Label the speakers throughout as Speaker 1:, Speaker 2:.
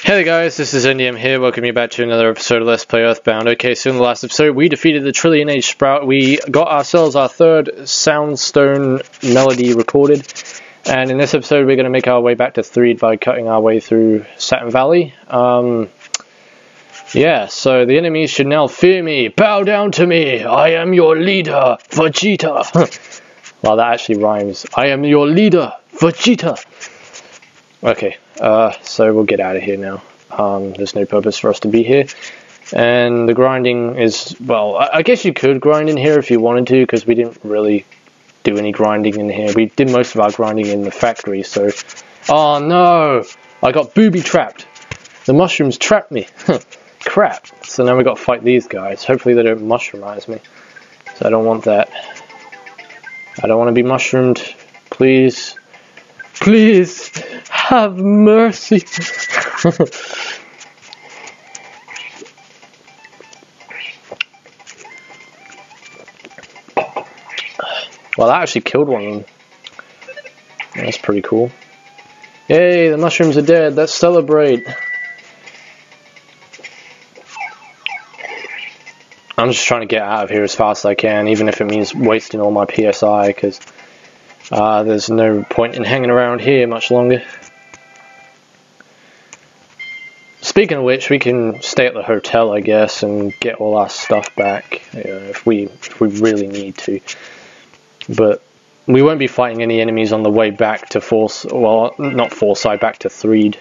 Speaker 1: Hey guys, this is Indium here, welcome you back to another episode of Let's Play Earthbound. Okay, so in the last episode we defeated the Trillion Age Sprout, we got ourselves our third Soundstone melody recorded, and in this episode we're going to make our way back to Threed by cutting our way through Saturn Valley. Yeah, so the enemies should now fear me, bow down to me, I am your leader, Vegeta! Well, that actually rhymes, I am your leader, Vegeta! Okay, so we'll get out of here now. There's no purpose for us to be here. And the grinding is, well, I guess you could grind in here if you wanted to, because we didn't really do any grinding in here. We did most of our grinding in the factory, so... Oh no! I got booby-trapped! The mushrooms trapped me! Crap! So now we got to fight these guys. Hopefully they don't mushroomize me. So I don't want that. I don't want to be mushroomed. Please. Please! Have mercy! Well, that actually killed one of them. That's pretty cool. Yay, the mushrooms are dead. Let's celebrate. I'm just trying to get out of here as fast as I can, even if it means wasting all my PSI, because there's no point in hanging around here much longer. Speaking of which, we can stay at the hotel, I guess, and get all our stuff back, you know, if we really need to. But we won't be fighting any enemies on the way back to not Fourside, back to Threed.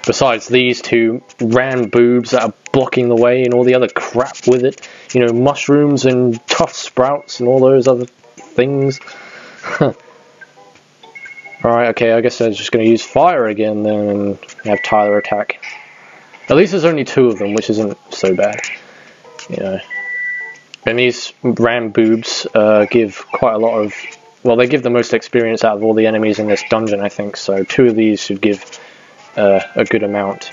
Speaker 1: Besides these two ram boobs that are blocking the way and all the other crap with it. You know, mushrooms and tough sprouts and all those other things. Alright, okay, I guess I'm just going to use fire again then and have Tyler attack. At least there's only two of them, which isn't so bad. You know. And these ram boobs give quite a lot of... Well, they give the most experience out of all the enemies in this dungeon, I think, so two of these should give a good amount.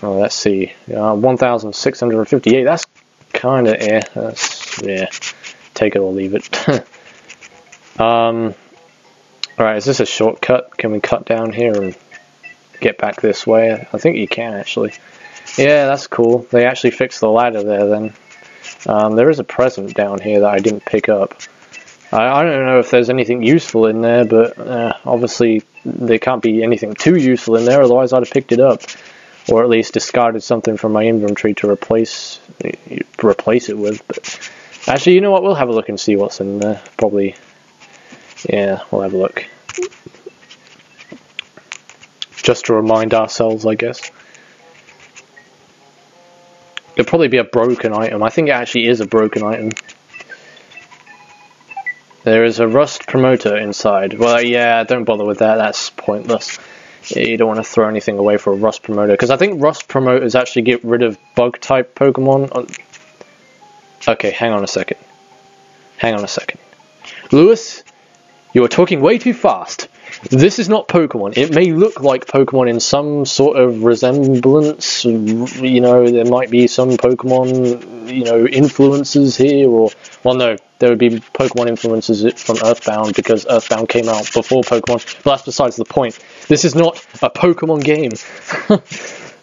Speaker 1: Oh, let's see. 1,658, that's kind of yeah. Take it or leave it. Alright, is this a shortcut? Can we cut down here and get back this way? I think you can, actually. Yeah, that's cool. They actually fixed the ladder there, then. There is a present down here that I didn't pick up. I don't know if there's anything useful in there, but obviously there can't be anything too useful in there, otherwise I'd have picked it up. Or at least discarded something from my inventory to replace it with. But actually, you know what? We'll have a look and see what's in there. Probably... Yeah, we'll have a look. Just to remind ourselves, I guess. It'll probably be a broken item. I think it actually is a broken item. There is a rust promoter inside. Well, yeah, don't bother with that. That's pointless. You don't want to throw anything away for a rust promoter. Because I think rust promoters actually get rid of bug-type Pokemon. Okay, hang on a second. Hang on a second. Lewis? You are talking way too fast. This is not Pokemon. It may look like Pokemon in some sort of resemblance. You know, there might be some Pokemon, you know, influences here, or... Well, no, there would be Pokemon influences from Earthbound, because Earthbound came out before Pokemon. But that's besides the point. This is not a Pokemon game.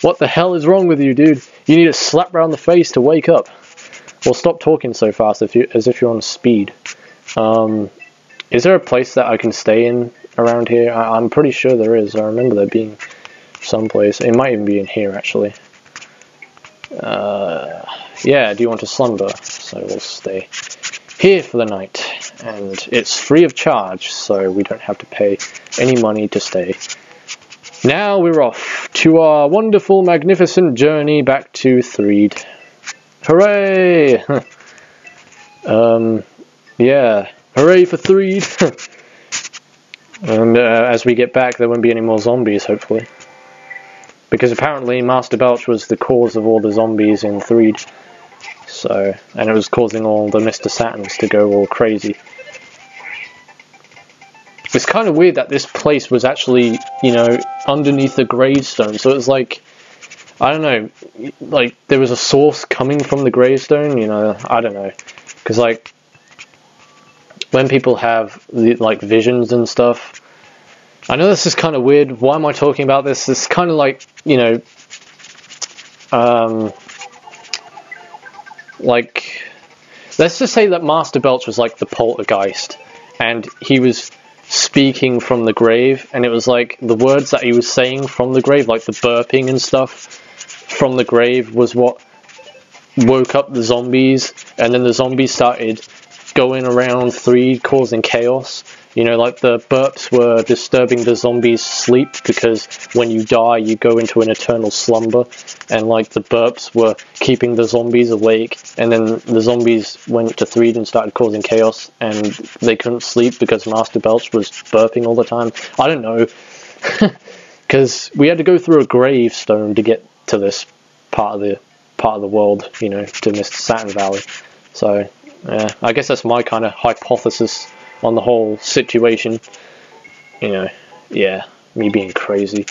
Speaker 1: What the hell is wrong with you, dude? You need a slap round the face to wake up. Well, stop talking so fast as if you're on speed. Is there a place that I can stay in around here? I'm pretty sure there is. I remember there being some place. It might even be in here, actually. Yeah, do you want to slumber? So we'll stay here for the night. And it's free of charge, so we don't have to pay any money to stay. Now we're off to our wonderful, magnificent journey back to Threed. Hooray! Yeah. Hooray for Threed! And as we get back, there won't be any more zombies, hopefully. Because apparently Master Belch was the cause of all the zombies in Threed. So, and it was causing all the Mr Saturns to go all crazy. It's kind of weird that this place was actually, you know, underneath the gravestone. So it was like, I don't know, like there was a source coming from the gravestone, you know, I don't know. Because like, when people have like visions and stuff, I know this is kind of weird. Why am I talking about this? It's kind of like, you know, like, let's just say that Master Belch was like the poltergeist, and he was speaking from the grave, and it was like the words that he was saying from the grave, like the burping and stuff from the grave, was what woke up the zombies, and then the zombies started going around Threed causing chaos. You know, like the burps were disturbing the zombies' sleep, because when you die you go into an eternal slumber, and like the burps were keeping the zombies awake, and then the zombies went to Threed and started causing chaos, and they couldn't sleep because Master Belch was burping all the time. I don't know, because we had to go through a gravestone to get to this part of the world, you know, to Mr Saturn Valley. So yeah, I guess that's my kind of hypothesis on the whole situation. You know, yeah, me being crazy.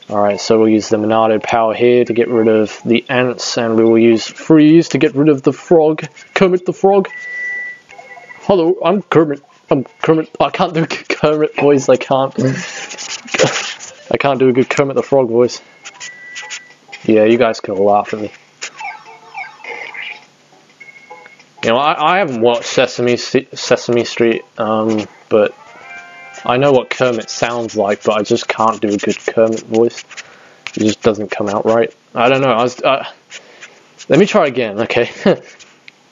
Speaker 1: Alright, so we'll use the Monado power here to get rid of the ants, and we will use freeze to get rid of the frog. Kermit the Frog. Hello, I'm Kermit. I can't do a good Kermit voice, I can't. I can't do a good Kermit the Frog voice. Yeah, you guys can laugh at me. You know, I haven't watched Sesame Street, but I know what Kermit sounds like, but I just can't do a good Kermit voice. It just doesn't come out right. I don't know. Let me try again, okay?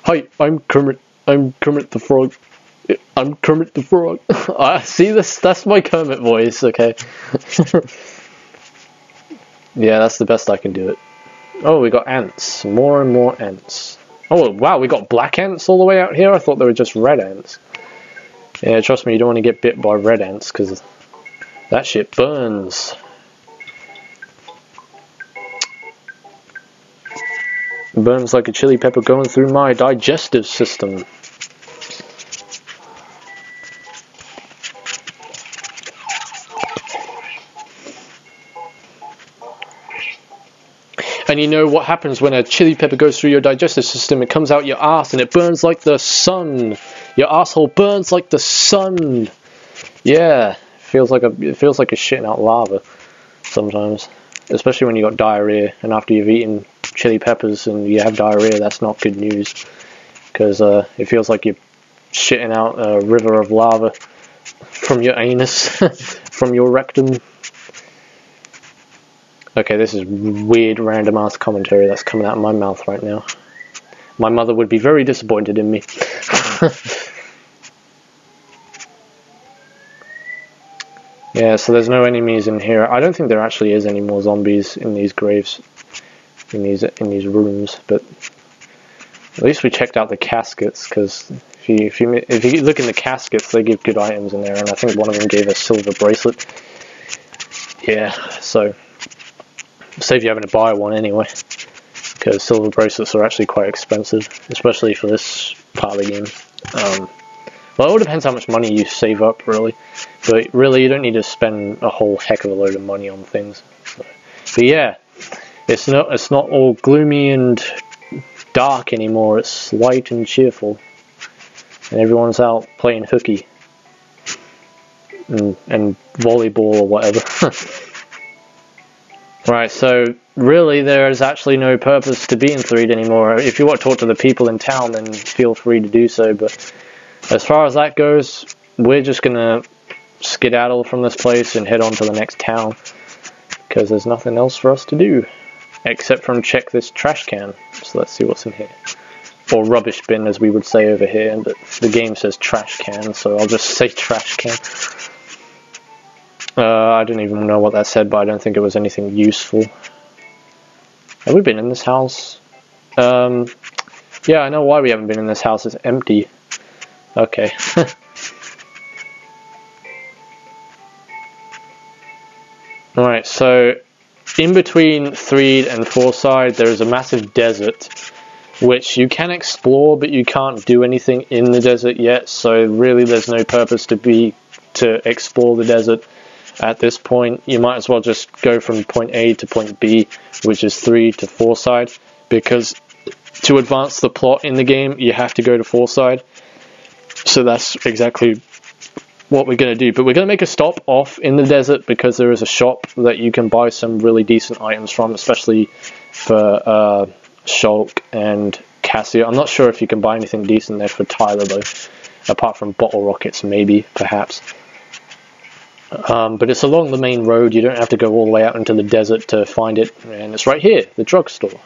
Speaker 1: Hi, I'm Kermit. I'm Kermit the Frog. I'm Kermit the Frog. See this? That's my Kermit voice, okay? Yeah, that's the best I can do it. Oh, we got ants. More and more ants. Oh, wow, we got black ants all the way out here? I thought they were just red ants. Yeah, trust me, you don't want to get bit by red ants, because that shit burns. It burns like a chili pepper going through my digestive system. And you know what happens when a chili pepper goes through your digestive system? It comes out your ass and it burns like the sun. Your asshole burns like the sun. Yeah, it feels like a shitting out lava sometimes, especially when you got diarrhea. And after you've eaten chili peppers and you have diarrhea, that's not good news, because it feels like you're shitting out a river of lava from your anus, from your rectum. Okay, this is weird random ass commentary that's coming out of my mouth right now. My mother would be very disappointed in me. Yeah, so there's no enemies in here. I don't think there actually is any more zombies in these graves, in these rooms, but at least we checked out the caskets, because if you look in the caskets, they give good items in there, and I think one of them gave a silver bracelet. Yeah, so save you having to buy one anyway, because silver bracelets are actually quite expensive, especially for this part of the game. Well, it all depends how much money you save up, really, but really you don't need to spend a whole heck of a load of money on things. So, but yeah, it's not all gloomy and dark anymore. It's light and cheerful, and everyone's out playing hooky and volleyball or whatever. Right, so really there is actually no purpose to be in Threed anymore. If you want to talk to the people in town, then feel free to do so, but as far as that goes, we're just gonna skedaddle from this place and head on to the next town, because there's nothing else for us to do except from check this trash can. So let's see what's in here, or rubbish bin as we would say over here, but the game says trash can, so I'll just say trash can. I don't even know what that said, but I don't think it was anything useful. Have we been in this house? Yeah, I know why we haven't been in this house. It's empty. Okay. Alright, so in between Threed and Fourside there is a massive desert, which you can explore, but you can't do anything in the desert yet, so really there's no purpose to explore the desert. At this point, you might as well just go from point A to point B, which is Threed to Fourside, because to advance the plot in the game, you have to go to Fourside. So that's exactly what we're going to do. But we're going to make a stop off in the desert because there is a shop that you can buy some really decent items from, especially for Shulk and Cassia. I'm not sure if you can buy anything decent there for Tyler though, apart from bottle rockets maybe, perhaps. But it's along the main road. You don't have to go all the way out into the desert to find it, and it's right here, the drugstore.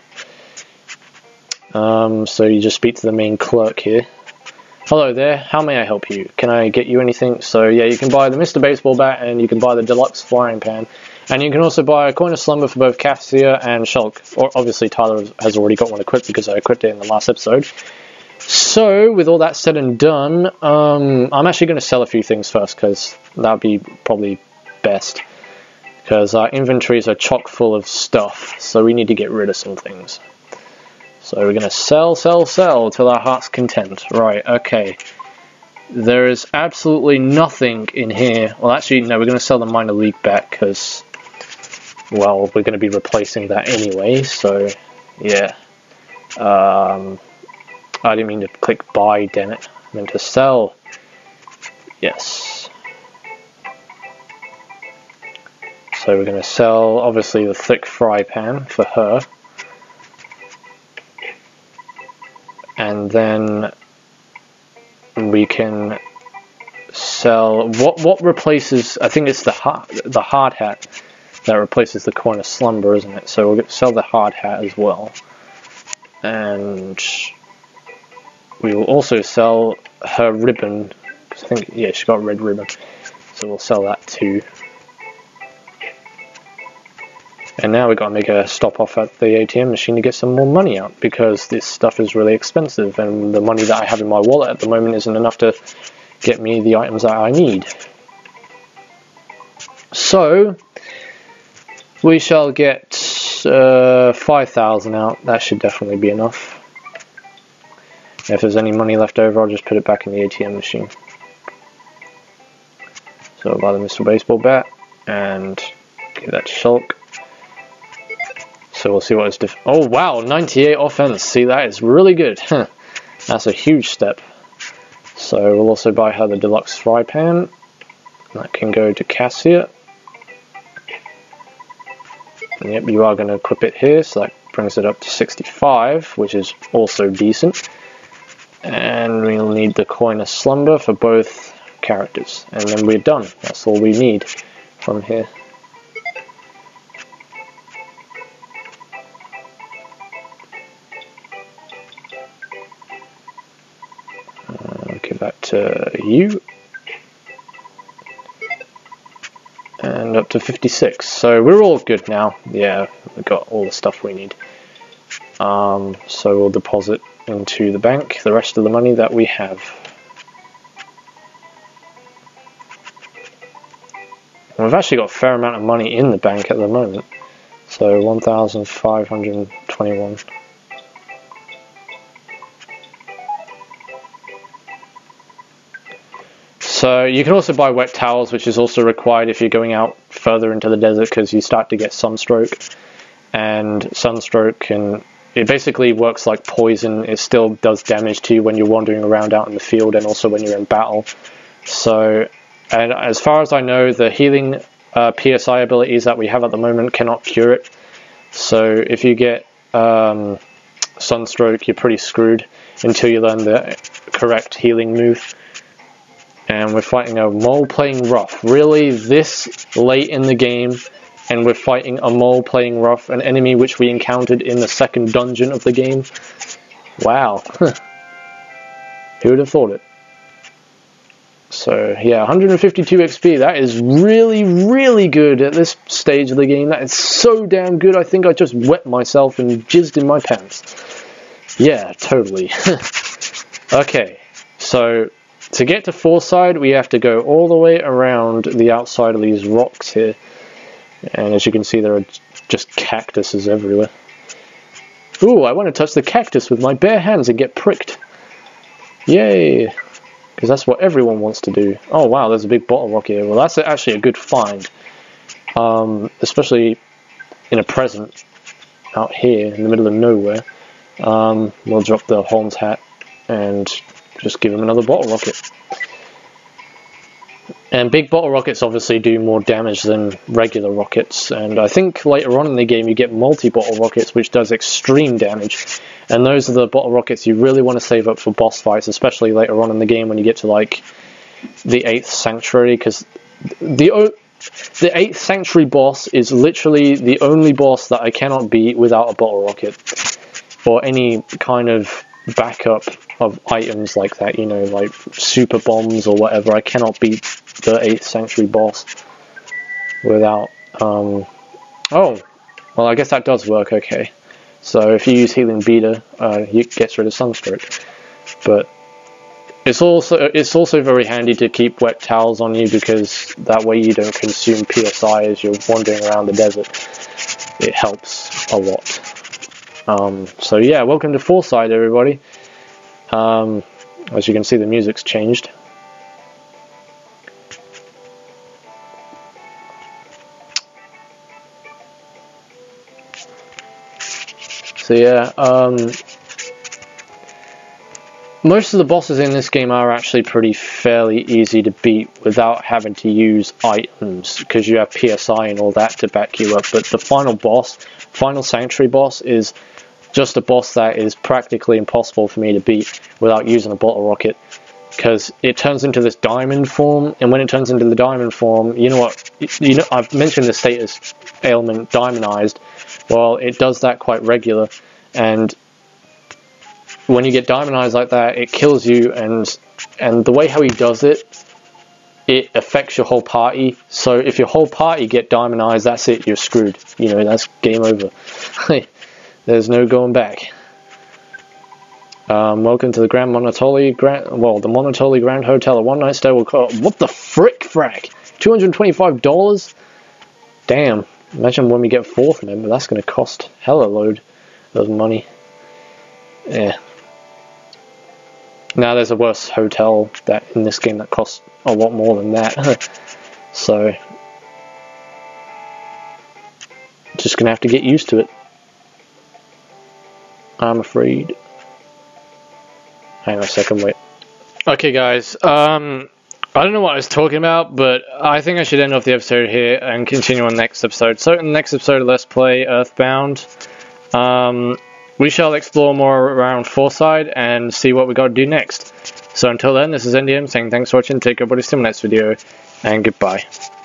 Speaker 1: So you just speak to the main clerk here. Hello there, how may I help you? Can I get you anything? So yeah, you can buy the Mr. Baseball Bat, and you can buy the deluxe frying pan, and you can also buy a coin of slumber for both Cassia and Shulk. Or obviously Tyler has already got one equipped because I equipped it in the last episode. So with all that said and done, I'm actually going to sell a few things first because that would be probably best. Because our inventories are chock full of stuff, so we need to get rid of some things. So we're going to sell till our heart's content. Right, okay. There is absolutely nothing in here. Well, actually, no, we're going to sell the minor league bat because, well, we're going to be replacing that anyway. So, yeah. I didn't mean to click buy, damn it. I meant to sell. Yes. So we're going to sell, obviously, the thick fry pan for her. And then we can sell what replaces, I think it's the hard hat that replaces the coin of slumber, isn't it? So we'll sell the hard hat as well. And we will also sell her ribbon, because I think, yeah, she got a red ribbon. So we'll sell that too. And now we've got to make a stop off at the ATM machine to get some more money out, because this stuff is really expensive, and the money that I have in my wallet at the moment isn't enough to get me the items that I need. So, we shall get 5,000 out. That should definitely be enough. If there's any money left over, I'll just put it back in the ATM machine. So I'll buy the Mr. Baseball Bat, and give that to Shulk. So we'll see what is different. Oh wow, 98 offense. See, that is really good. That's a huge step. So we'll also buy her the deluxe fry pan. That can go to Cassia. And yep, you are going to equip it here, so that brings it up to 65, which is also decent. And we'll need the coin of slumber for both characters. And then we're done. That's all we need from here. Give that to you. And up to 56. So we're all good now. Yeah, we've got all the stuff we need. So we'll deposit into the bank the rest of the money that we have. And we've actually got a fair amount of money in the bank at the moment. So 1,521. So you can also buy wet towels, which is also required if you're going out further into the desert, because you start to get sunstroke. And sunstroke it basically works like poison. It still does damage to you when you're wandering around out in the field, and also when you're in battle. So, and as far as I know, the healing PSI abilities that we have at the moment cannot cure it. So if you get sunstroke, you're pretty screwed until you learn the correct healing move. And we're fighting a mole playing rough. Really, this late in the game, and we're fighting a mole playing rough, an enemy which we encountered in the second dungeon of the game. Wow. Who would have thought it? So, yeah, 152 XP. That is really, really good at this stage of the game. That is so damn good. I think I just wet myself and jizzed in my pants. Yeah, totally. Okay, so to get to Fourside, we have to go all the way around the outside of these rocks here. And as you can see, there are just cactuses everywhere. Ooh, I want to touch the cactus with my bare hands and get pricked. Yay! Because that's what everyone wants to do. Oh wow, there's a big bottle rock here. Well, that's actually a good find. Especially in a present out here in the middle of nowhere. We'll drop the Holmes hat and just give him another bottle rocket. And big bottle rockets obviously do more damage than regular rockets, and I think later on in the game you get multi-bottle rockets, which does extreme damage, and those are the bottle rockets you really want to save up for boss fights, especially later on in the game when you get to like the 8th Sanctuary, because the 8th Sanctuary boss is literally the only boss that I cannot beat without a bottle rocket, or any kind of backup of items like that, you know, like super bombs or whatever. I cannot beat the 8th Sanctuary boss without, oh, well I guess that does work, okay. So if you use Healing Beta, it gets rid of Sunstroke. But it's also very handy to keep wet towels on you, because that way you don't consume PSI as you're wandering around the desert. It helps a lot. So yeah, welcome to Fourside, everybody. As you can see, the music's changed. So yeah, most of the bosses in this game are actually fairly easy to beat without having to use items, because you have PSI and all that to back you up. But the final Sanctuary boss, is just a boss that is practically impossible for me to beat without using a bottle rocket, because it turns into this diamond form, and when it turns into the diamond form, you know what, I've mentioned the status ailment diamondized. Well, it does that quite regular, and when you get diamondized like that, it kills you, and the way how he does it, it affects your whole party. So if your whole party get diamondized, that's it, you're screwed. You know, that's game over. There's no going back. Welcome to the Grand Monotoli the Monotoli Grand Hotel. A one-night stay will cost, what the frick frack? $225? Damn. Imagine when we get 4th member, that's going to cost hella load of money. Yeah. Now there's a worse hotel that in this game that costs a lot more than that. So just going to have to get used to it, I'm afraid. Hang on a second, wait. Okay guys, I don't know what I was talking about, but I think I should end off the episode here and continue on the next episode. So in the next episode of Let's Play Earthbound, we shall explore more around Fourside and see what we got to do next. So until then, this is NDM saying thanks for watching, take your body to the next video, and goodbye.